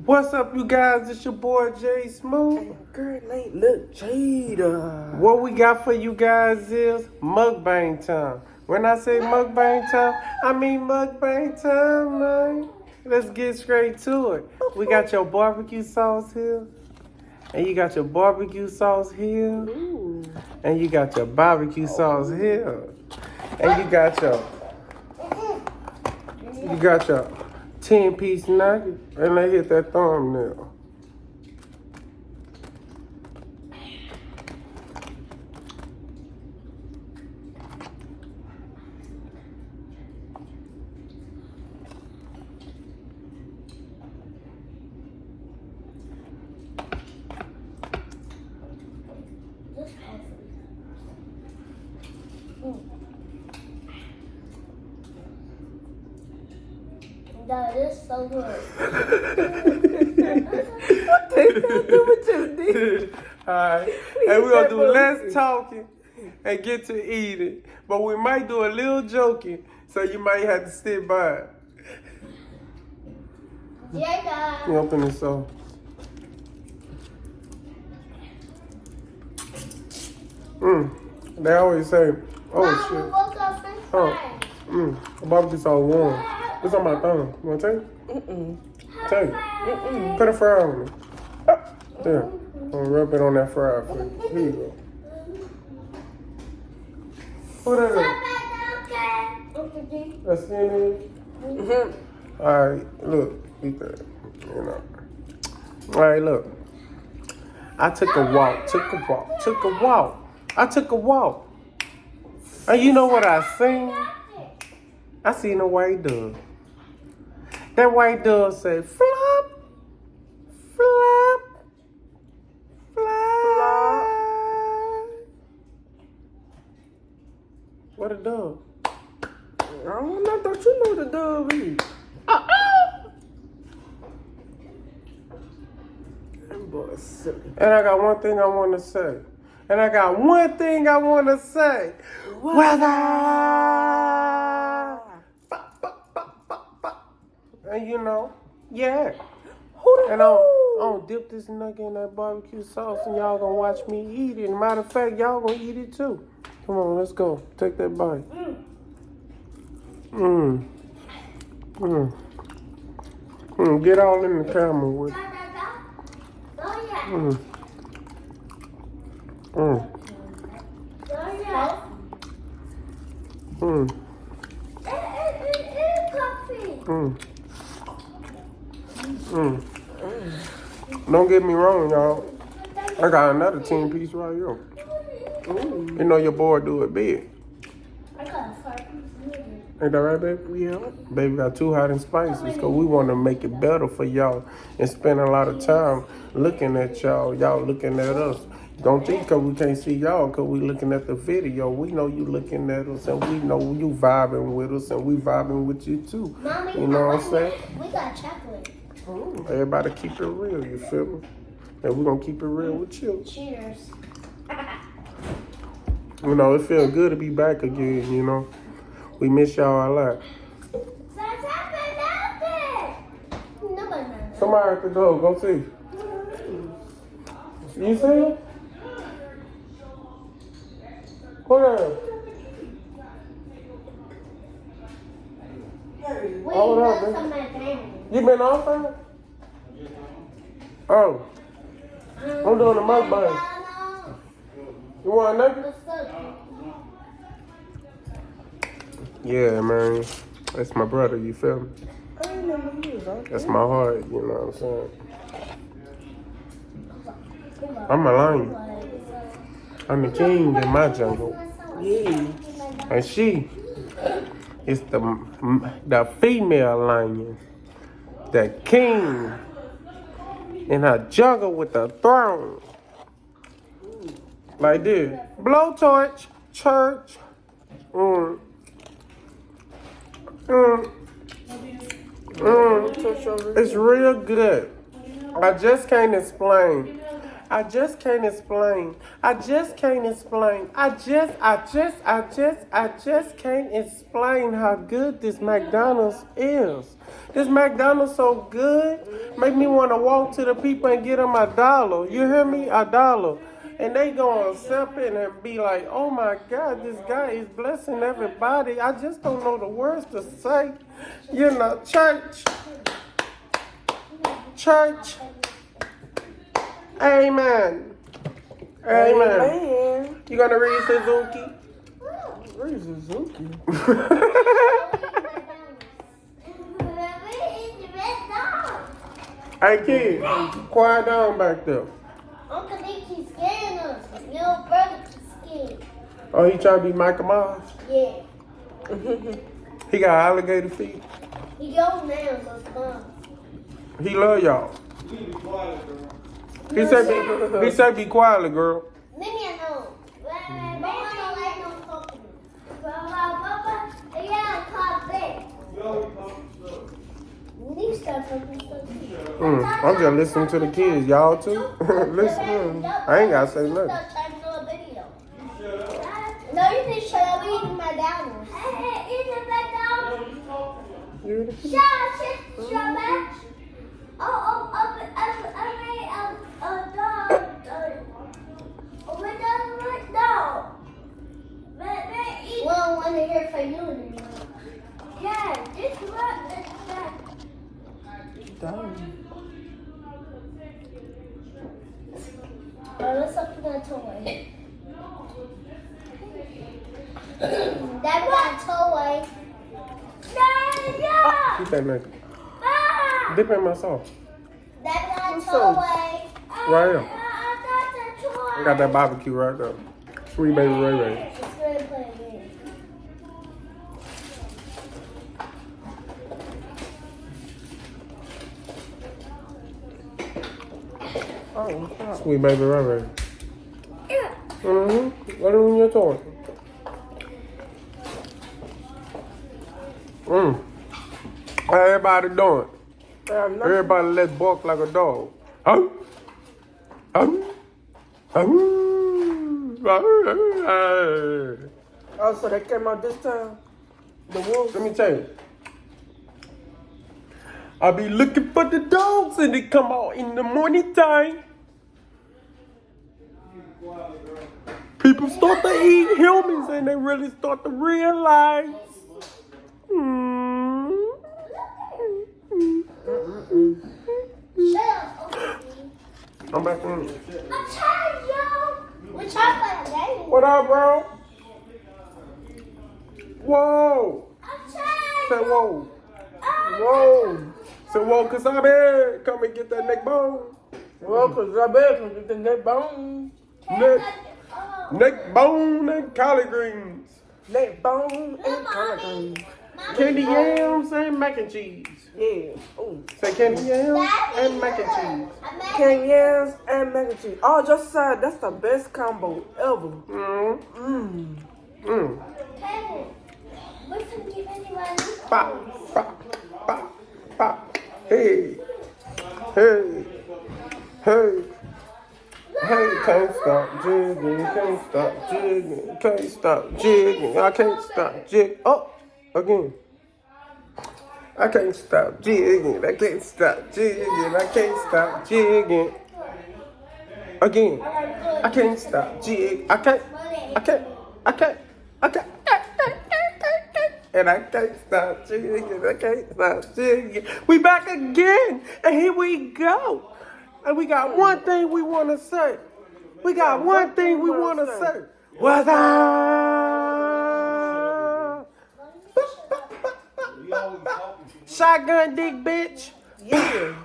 What's up, you guys? It's your boy Jay Smooth. Girl, ain't look Jada. What we got for you guys is mukbang time. When I say mukbang time, I mean mukbang time, man. Let's get straight to it. We got your barbecue sauce here. And you got your barbecue sauce here. Ooh. And you got your barbecue sauce here. And you got your 10-piece nugget. And let's hit that thumbnail. That is so good. What you just did? Alright. And we're gonna do less talking and get to eating. But we might do a little joking, so you might have to sit by it. Yeah, You open this up. They always say, oh Mom, shit. we both got French fries. The barbecue sauce warm. It's on my thumb. You wanna take it? Take it. Put a fry on it. There. I'm gonna rub it on that fry for you. Here you go. What is it? Okay. That's skinny. Alright, look. Eat that. You know. Alright, look. I took a walk. And you know what I seen? I seen a white dove. That white dove said, flop, flop, fly. What a dove? I don't know. Don't you know the dove is? That boy's silly. And I got one thing I want to say. Weather. And you know, yeah. And I don't dip this nugget in that barbecue sauce and y'all gonna watch me eat it. Matter of fact, y'all gonna eat it too. Come on, let's go. Take that bite. Get all in the camera with it. Don't get me wrong, y'all. I got another 10-piece right here. You know your boy do it big. I got a 5-piece. Ain't that right, baby? Yeah. Baby got 2 hot and spices because we want to make it better for y'all and spend a lot of time looking at y'all looking at us. Don't think because we can't see y'all because we looking at the video. We know you looking at us and we know you vibing with us and we vibing with you too. Mommy, you know what I'm saying? We got chocolate. Everybody keep it real, you feel me? And we're going to keep it real with you. Cheers. You know, it feels good to be back again, you know. We miss y'all a lot. Somebody at the door, go see. You see him? Hold on. Hold on, baby. You been off there? Oh. I'm doing a mukbang. You want nothing? Yeah, man. That's my brother, you feel me? I ain't never used that. That's my heart, you know what I'm saying? I'm a lion. I'm the king in my jungle. Yeah. And she is the female lion. The king in her jungle with the throne. Like this. Blowtorch, church. It's real good. I just can't explain I just can't explain. I just can't explain. I just can't explain how good this McDonald's is. This McDonald's so good, make me want to walk to the people and get them $1. You hear me? $1. And they gonna accept it and be like, oh my God, this guy is blessing everybody. I just don't know the words to say. You know, church. Amen. Amen. You gonna read Suzuki? Read Suzuki. Hey kid, quiet down back there. Uncle Nick keeps scaring us. Little brother keeps scared. Oh, he trying to be Michael Myers? Yeah. He got alligator feet. He goes now, so it's fun. He love y'all. He said be quiet, girl. Leave me alone. I'm just listening to the kids. Y'all too? Listen. I ain't gotta say nothing. No, you need to shut up. We eating McDonald's. Hey, eating McDonald's. Shut up. We don't want to hear from you anymore. Yeah, this one is that. Let's open that toy. Dad got a toy. Keep that nigga. Dip in my sauce. Dad got a What's toy. Right here. I got the toy. I got that barbecue right there. Sweet baby Ray Ray. It's ready to play a game. Oh, what's up? Sweet baby Ray Ray. What are your toy? How everybody doing? Everybody let's bark like a dog. Oh. Oh, so they came out this time? The wolves? Let me tell you. I be looking for the dogs and they come out in the morning time. People start to eat humans and they really start to realize. Shut up. I'm back in. I'm tired, yo. We're trying to play a game. What up, bro? Whoa. I'm tired. Say whoa. Whoa. Say whoa, cause I'm here. Come and get that neck bone. Well, because I bet you get that bone. Neck bone and collard greens. Neck bone and collard greens. Candy yams and mac and cheese. Yeah. Ooh. Say candy yams and mac and cheese. Candy yams and mac and cheese. Oh, just said that's the best combo ever. Pop, pop, pop, pop. Hey, hey, hey. Hey, can't stop jigging, can't stop jigging, can't stop jigging, I can't stop jigging. Oh, again. I can't stop jigging, I can't stop jigging, I can't stop jigging. Again. I can't stop jigging, I can't. And I can't stop jigging, I can't stop jigging. We back again, and here we go. And we got one thing we want to say. What's up? Shotgun dick, bitch. Yeah.